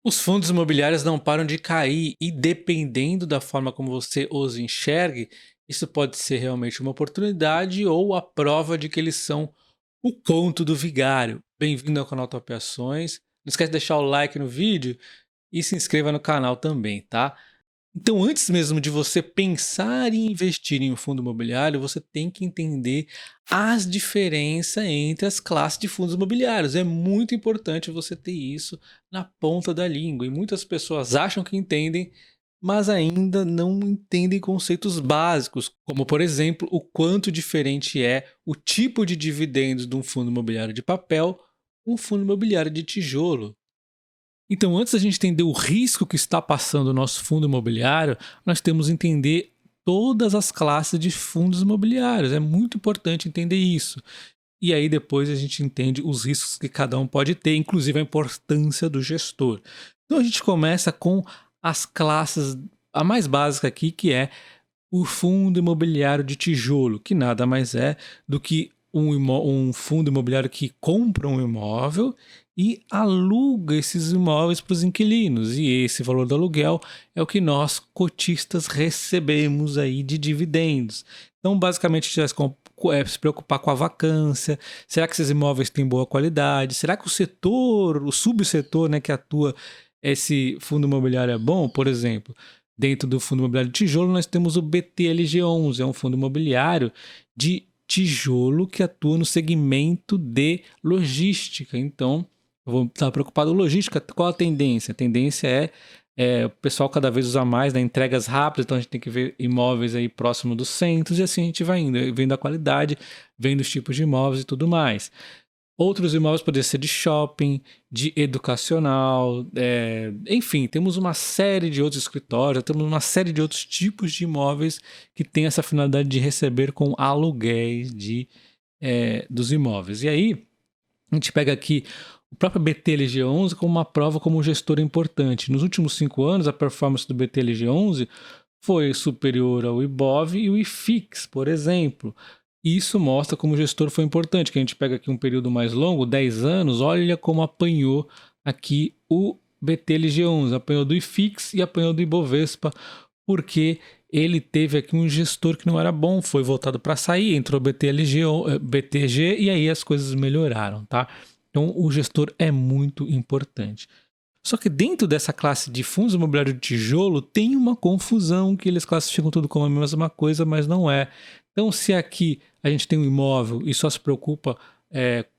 Os fundos imobiliários não param de cair e, dependendo da forma como você os enxergue, isso pode ser realmente uma oportunidade ou a prova de que eles são o conto do vigário. Bem-vindo ao canal Top Ações. Não esquece de deixar o like no vídeo e se inscreva no canal também, tá? Então, antes mesmo de você pensar em investir em um fundo imobiliário, você tem que entender as diferenças entre as classes de fundos imobiliários. É muito importante você ter isso na ponta da língua. E muitas pessoas acham que entendem, mas ainda não entendem conceitos básicos, como, por exemplo, o quanto diferente é o tipo de dividendos de um fundo imobiliário de papel, um fundo imobiliário de tijolo. Então, antes da gente entender o risco que está passando o nosso fundo imobiliário, nós temos que entender todas as classes de fundos imobiliários. É muito importante entender isso. E aí depois a gente entende os riscos que cada um pode ter, inclusive a importância do gestor. Então a gente começa com as classes, a mais básica aqui, que é o fundo imobiliário de tijolo, que nada mais é do que um fundo imobiliário que compra um imóvel e aluga esses imóveis para os inquilinos. E esse valor do aluguel é o que nós, cotistas, recebemos aí de dividendos. Então, basicamente, a gente vai se preocupar com a vacância. Será que esses imóveis têm boa qualidade? Será que o setor, o subsetor, né, que atua esse fundo imobiliário é bom? Por exemplo, dentro do fundo imobiliário de tijolo, nós temos o BTLG11, é um fundo imobiliário de tijolo que atua no segmento de logística. Então, eu vou estar preocupado com logística. Qual a tendência? A tendência é o pessoal cada vez usar mais, né, entregas rápidas, então a gente tem que ver imóveis aí próximo dos centros e assim a gente vai indo, vendo a qualidade, vendo os tipos de imóveis e tudo mais. Outros imóveis poderiam ser de shopping, de educacional, enfim, temos uma série de outros escritórios, temos uma série de outros tipos de imóveis que têm essa finalidade de receber com aluguéis dos imóveis. E aí, a gente pega aqui o próprio BTLG11 como uma prova como gestor importante. Nos últimos 5 anos, a performance do BTLG11 foi superior ao IBOV e o IFIX, por exemplo. Isso mostra como o gestor foi importante, que a gente pega aqui um período mais longo, 10 anos, olha como apanhou aqui o BTLG11, apanhou do IFIX e apanhou do Ibovespa, porque ele teve aqui um gestor que não era bom, foi voltado para sair, entrou BTG e aí as coisas melhoraram, tá? Então o gestor é muito importante. Só que dentro dessa classe de fundos imobiliários de tijolo tem uma confusão que eles classificam tudo como a mesma coisa, mas não é. Então, se aqui a gente tem um imóvel e só se preocupa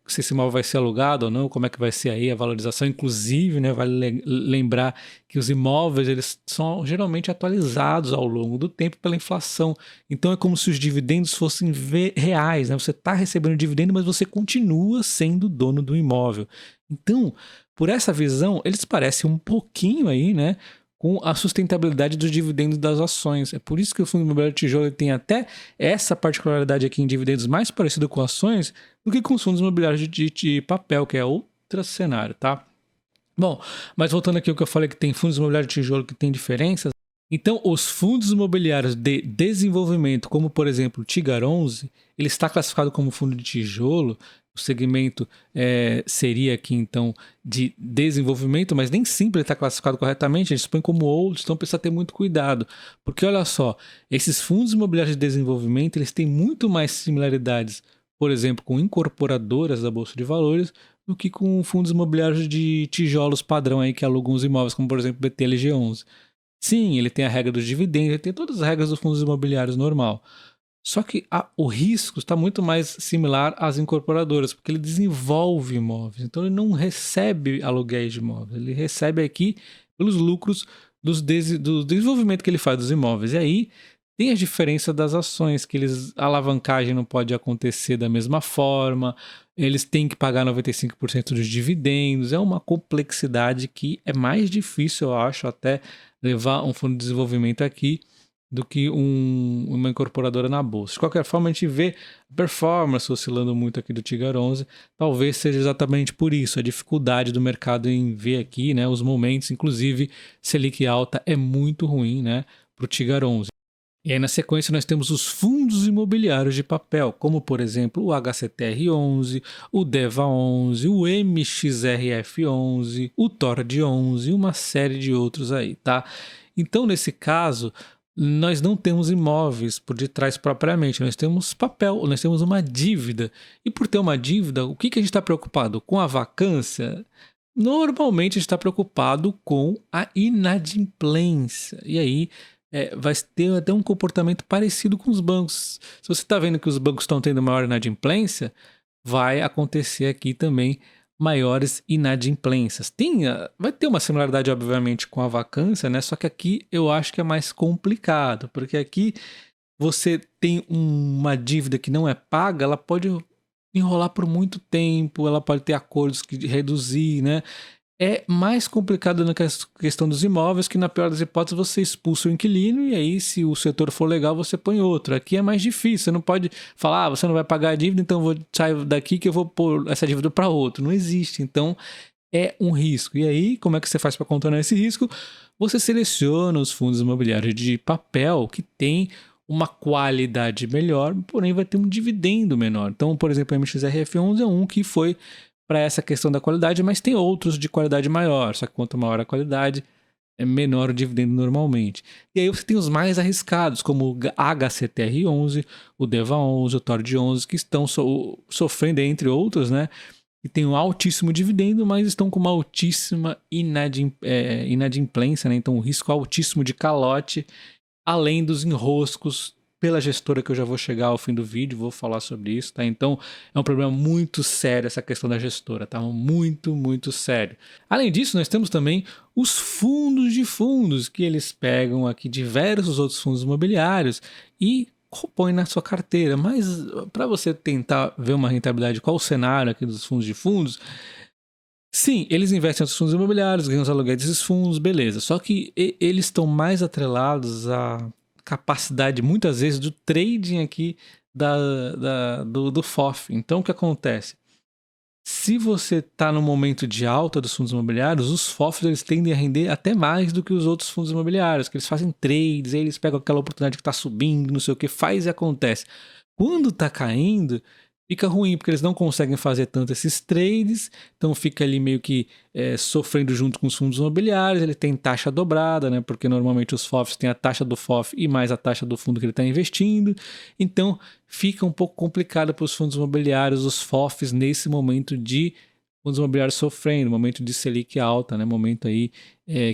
se esse imóvel vai ser alugado ou não, como é que vai ser aí a valorização, inclusive, né, vale lembrar que os imóveis eles são geralmente atualizados ao longo do tempo pela inflação. Então é como se os dividendos fossem reais, né? Você está recebendo dividendo, mas você continua sendo dono do imóvel. Então, por essa visão, eles parecem um pouquinho aí, né, com a sustentabilidade dos dividendos das ações. É por isso que o fundo imobiliário de tijolo tem até essa particularidade aqui em dividendos mais parecido com ações do que com os fundos imobiliários de papel, que é outro cenário, tá? Bom, mas voltando aqui ao que eu falei que tem fundos imobiliários de tijolo que tem diferenças. Então, os fundos imobiliários de desenvolvimento, como por exemplo o Tigar 11, ele está classificado como fundo de tijolo. O segmento seria aqui então de desenvolvimento, mas nem sempre ele está classificado corretamente, eles põem como outros, então precisa ter muito cuidado. Porque olha só, esses fundos imobiliários de desenvolvimento eles têm muito mais similaridades, por exemplo, com incorporadoras da Bolsa de Valores, do que com fundos imobiliários de tijolos padrão aí que alugam os imóveis, como por exemplo o BTLG11. Sim, ele tem a regra dos dividendos, ele tem todas as regras dos fundos imobiliários normal. Só que o risco está muito mais similar às incorporadoras, porque ele desenvolve imóveis. Então ele não recebe aluguéis de imóveis, ele recebe aqui pelos lucros do desenvolvimento que ele faz dos imóveis. E aí tem a diferença das ações, que a alavancagem não pode acontecer da mesma forma, eles têm que pagar 95% dos dividendos, é uma complexidade que é mais difícil, eu acho, até levar um fundo de desenvolvimento aqui do que uma incorporadora na bolsa. De qualquer forma, a gente vê a performance oscilando muito aqui do Tigar 11, talvez seja exatamente por isso, a dificuldade do mercado em ver aqui, né, os momentos, inclusive Selic alta é muito ruim, né, para o Tigar 11. E aí na sequência nós temos os fundos imobiliários de papel, como por exemplo o HCTR11, o DEVA11, o MXRF11, o TORD11 e uma série de outros aí, tá? Então nesse caso, nós não temos imóveis por detrás propriamente, nós temos papel, nós temos uma dívida. E por ter uma dívida, o que a gente está preocupado? Com a vacância? Normalmente a gente está preocupado com a inadimplência. E aí vai ter até um comportamento parecido com os bancos. Se você está vendo que os bancos estão tendo maior inadimplência, vai acontecer aqui também maiores inadimplências. Vai ter uma similaridade, obviamente, com a vacância, né? Só que aqui eu acho que é mais complicado, porque aqui você tem uma dívida que não é paga, ela pode enrolar por muito tempo, ela pode ter acordos que reduzir, né? É mais complicado na questão dos imóveis, que na pior das hipóteses você expulsa o inquilino e aí se o setor for legal você põe outro. Aqui é mais difícil, você não pode falar, você não vai pagar a dívida, então eu vou sair daqui que eu vou pôr essa dívida para outro. Não existe, então é um risco. E aí, como é que você faz para contornar esse risco? Você seleciona os fundos imobiliários de papel que tem uma qualidade melhor, porém vai ter um dividendo menor. Então, por exemplo, o MXRF11 é um que foi para essa questão da qualidade, mas tem outros de qualidade maior, só que quanto maior a qualidade, é menor o dividendo normalmente. E aí você tem os mais arriscados, como o HCTR11, o DEVA11, o TORD11, que estão sofrendo, entre outros, né? E tem um altíssimo dividendo, mas estão com uma altíssima inadimplência, né? Então um risco altíssimo de calote, além dos enroscos pela gestora, que eu já vou chegar ao fim do vídeo, vou falar sobre isso, tá? Então é um problema muito sério essa questão da gestora, tá? Muito, muito sério. Além disso, nós temos também os fundos de fundos, que eles pegam aqui diversos outros fundos imobiliários e compõem na sua carteira. Mas para você tentar ver uma rentabilidade, qual o cenário aqui dos fundos de fundos, sim, eles investem nos fundos imobiliários, ganham os aluguéis desses fundos, beleza. Só que eles estão mais atrelados à capacidade, muitas vezes, do trading aqui do FOF. Então, o que acontece? Se você está no momento de alta dos fundos imobiliários, os FOFs eles tendem a render até mais do que os outros fundos imobiliários, que eles fazem trades, aí eles pegam aquela oportunidade que está subindo, não sei o que, faz e acontece. Quando está caindo, fica ruim, porque eles não conseguem fazer tanto esses trades, então fica ali meio que sofrendo junto com os fundos imobiliários, ele tem taxa dobrada, né? Porque normalmente os FOFs têm a taxa do FOF e mais a taxa do fundo que ele está investindo, então fica um pouco complicado para os fundos imobiliários, os FOFs, nesse momento de fundos imobiliários sofrendo, momento de Selic alta, né? Momento aí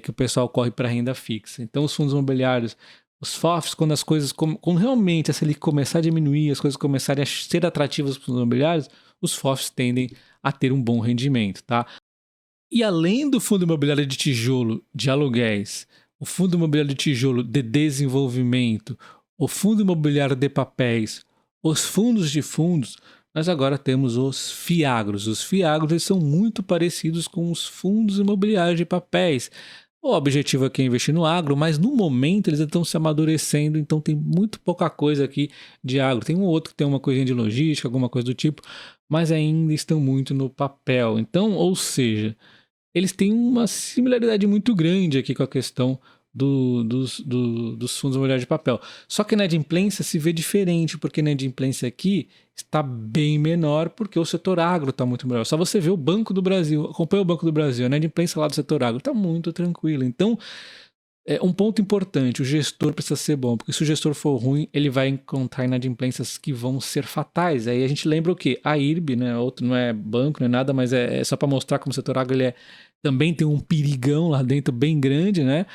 que o pessoal corre para renda fixa. Então os fundos imobiliários, os FOFs, quando as coisas, quando realmente a Selic começar a diminuir, as coisas começarem a ser atrativas para os imobiliários, os FOFs tendem a ter um bom rendimento, tá? E além do fundo imobiliário de tijolo de aluguéis, o fundo imobiliário de tijolo de desenvolvimento, o fundo imobiliário de papéis, os fundos de fundos, nós agora temos os FIAGROS. Os FIAGROS eles são muito parecidos com os fundos imobiliários de papéis. O objetivo aqui é investir no agro, mas no momento eles estão se amadurecendo, então tem muito pouca coisa aqui de agro. Tem um outro que tem uma coisinha de logística, alguma coisa do tipo, mas ainda estão muito no papel. Então, ou seja, eles têm uma similaridade muito grande aqui com a questão dos fundos imobiliários de papel. Só que na inadimplência se vê diferente, porque na inadimplência aqui está bem menor, porque o setor agro está muito melhor. Só você vê o Banco do Brasil, acompanha o Banco do Brasil, a inadimplência lá do setor agro está muito tranquila. Então, um ponto importante, o gestor precisa ser bom, porque se o gestor for ruim, ele vai encontrar inadimplências que vão ser fatais. Aí a gente lembra o quê? A IRB, né? Outro não é banco, não é nada, mas é só para mostrar como o setor agro ele também tem um perigão lá dentro bem grande, né?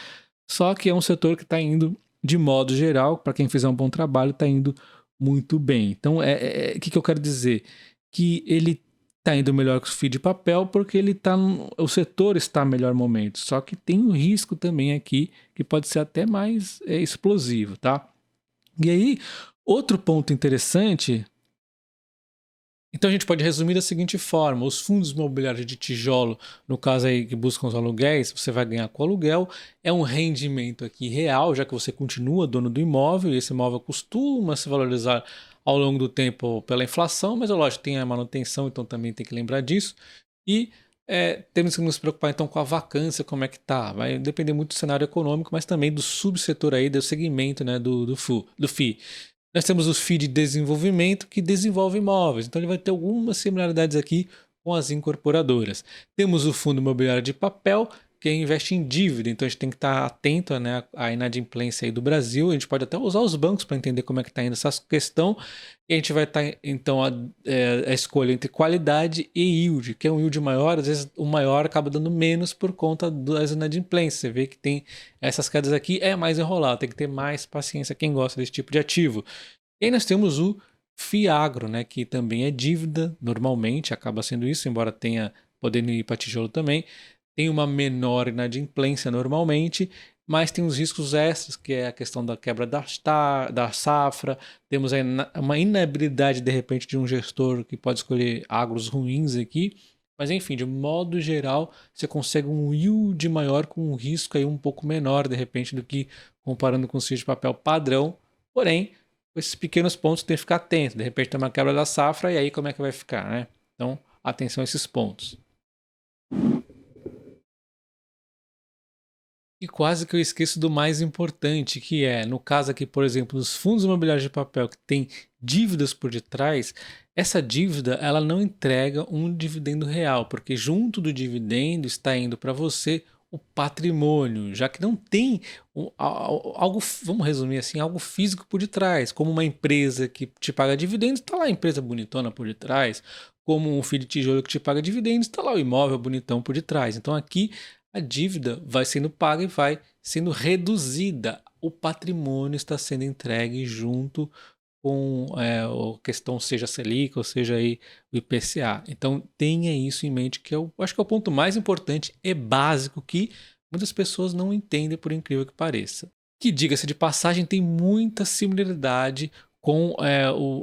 Só que é um setor que está indo, de modo geral, para quem fizer um bom trabalho, está indo muito bem. Então, o que eu quero dizer? Que ele está indo melhor que o FII de papel porque o setor está no melhor momento. Só que tem um risco também aqui que pode ser até mais explosivo, tá? E aí, outro ponto interessante. Então a gente pode resumir da seguinte forma: os fundos imobiliários de tijolo, no caso aí que buscam os aluguéis, você vai ganhar com o aluguel, é um rendimento aqui real, já que você continua dono do imóvel, e esse imóvel costuma se valorizar ao longo do tempo pela inflação, mas lógico, tem a manutenção, então também tem que lembrar disso. E Temos que nos preocupar então com a vacância, como é que tá. Vai depender muito do cenário econômico, mas também do subsetor aí, do segmento, né, do FII. Nós temos o FII de desenvolvimento que desenvolve imóveis, então ele vai ter algumas similaridades aqui com as incorporadoras. Temos o fundo imobiliário de papel, que investe em dívida, então a gente tem que estar atento, né, à inadimplência aí do Brasil. A gente pode até usar os bancos para entender como é que está indo essa questão, e a gente vai estar então a escolha entre qualidade e yield, que é um yield maior, às vezes o maior acaba dando menos por conta das inadimplências. Você vê que tem essas quedas aqui, é mais enrolado, tem que ter mais paciência quem gosta desse tipo de ativo. E aí nós temos o FIAGRO, né, que também é dívida, normalmente acaba sendo isso, embora tenha podendo ir para tijolo também. Tem uma menor inadimplência normalmente, mas tem os riscos extras, que é a questão da quebra da safra. Temos uma inabilidade, de repente, de um gestor que pode escolher agros ruins aqui. Mas, enfim, de modo geral, você consegue um yield maior com um risco aí um pouco menor, de repente, do que comparando com o CID de papel padrão. Porém, com esses pequenos pontos tem que ficar atento. De repente tem uma quebra da safra e aí como é que vai ficar, né? Então, atenção a esses pontos. E quase que eu esqueço do mais importante, que é, no caso aqui, por exemplo, dos fundos imobiliários de papel que tem dívidas por detrás, essa dívida ela não entrega um dividendo real, porque junto do dividendo está indo para você o patrimônio, já que não tem algo, vamos resumir assim, algo físico por detrás, como uma empresa que te paga dividendos, está lá a empresa bonitona por detrás, como um fio de tijolo que te paga dividendos, está lá o imóvel bonitão por detrás. Então aqui a dívida vai sendo paga e vai sendo reduzida. O patrimônio está sendo entregue junto com a questão, seja a Selic ou seja aí o IPCA. Então tenha isso em mente, que eu acho que é o ponto mais importante e básico que muitas pessoas não entendem, por incrível que pareça. Que, diga-se de passagem, tem muita similaridade com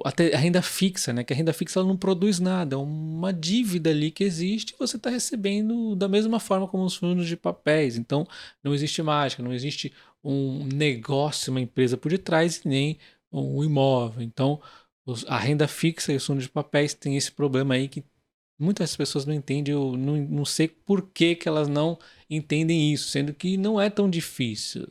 até a renda fixa, né? Que a renda fixa ela não produz nada, é uma dívida ali que existe e você está recebendo da mesma forma como os fundos de papéis. Então não existe mágica, não existe um negócio, uma empresa por detrás e nem um imóvel. Então a renda fixa e os fundos de papéis têm esse problema aí que muitas pessoas não entendem. Eu não sei por que elas não entendem isso, sendo que não é tão difícil.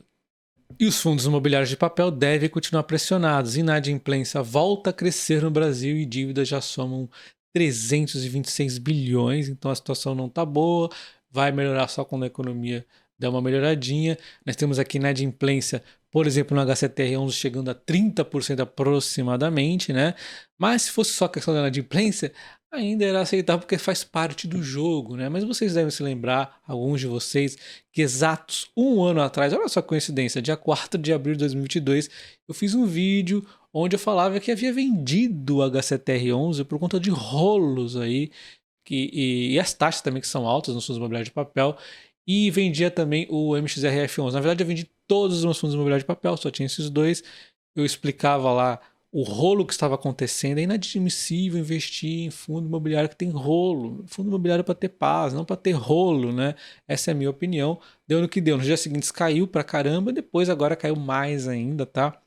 E os fundos imobiliários de papel devem continuar pressionados. Inadimplência volta a crescer no Brasil e dívidas já somam 326 bilhões, então a situação não está boa, vai melhorar só quando a economia der uma melhoradinha. Nós temos aqui inadimplência, por exemplo, no HCTR11 chegando a 30% aproximadamente, né? Mas se fosse só questão da inadimplência, ainda era aceitável porque faz parte do jogo, né? Mas vocês devem se lembrar, alguns de vocês, que exatos um ano atrás, olha só a coincidência, dia 4 de abril de 2022, eu fiz um vídeo onde eu falava que havia vendido o HCTR11 por conta de rolos aí, e as taxas também que são altas nos fundos imobiliários de papel, e vendia também o MXRF11. Na verdade, eu vendi todos os meus fundos imobiliários de papel, só tinha esses dois. Eu explicava lá o rolo que estava acontecendo. É inadmissível investir em fundo imobiliário que tem rolo. Fundo imobiliário para ter paz, não para ter rolo, né? Essa é a minha opinião. Deu no que deu. Nos dias seguintes caiu para caramba, depois agora caiu mais ainda, tá?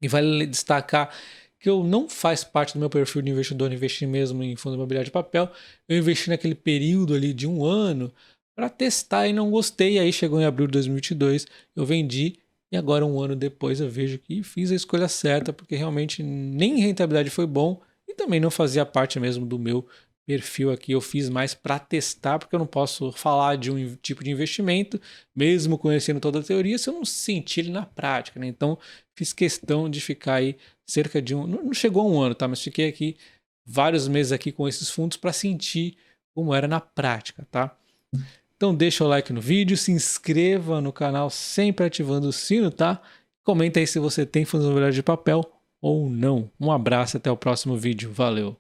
E vale destacar que eu não faz parte do meu perfil de investidor investir mesmo em fundo imobiliário de papel. Eu investi naquele período ali de um ano para testar e não gostei. Aí chegou em abril de 2022, eu vendi e agora um ano depois eu vejo que fiz a escolha certa, porque realmente nem rentabilidade foi bom e também não fazia parte mesmo do meu perfil aqui. Eu fiz mais para testar, porque eu não posso falar de um tipo de investimento, mesmo conhecendo toda a teoria, se eu não sentir ele na prática, né? Então fiz questão de ficar aí cerca de não chegou a um ano, tá? Mas fiquei aqui vários meses aqui com esses fundos para sentir como era na prática, tá? Então deixa o like no vídeo, se inscreva no canal sempre ativando o sino, tá? Comenta aí se você tem fundos imobiliários de papel ou não. Um abraço, até o próximo vídeo. Valeu!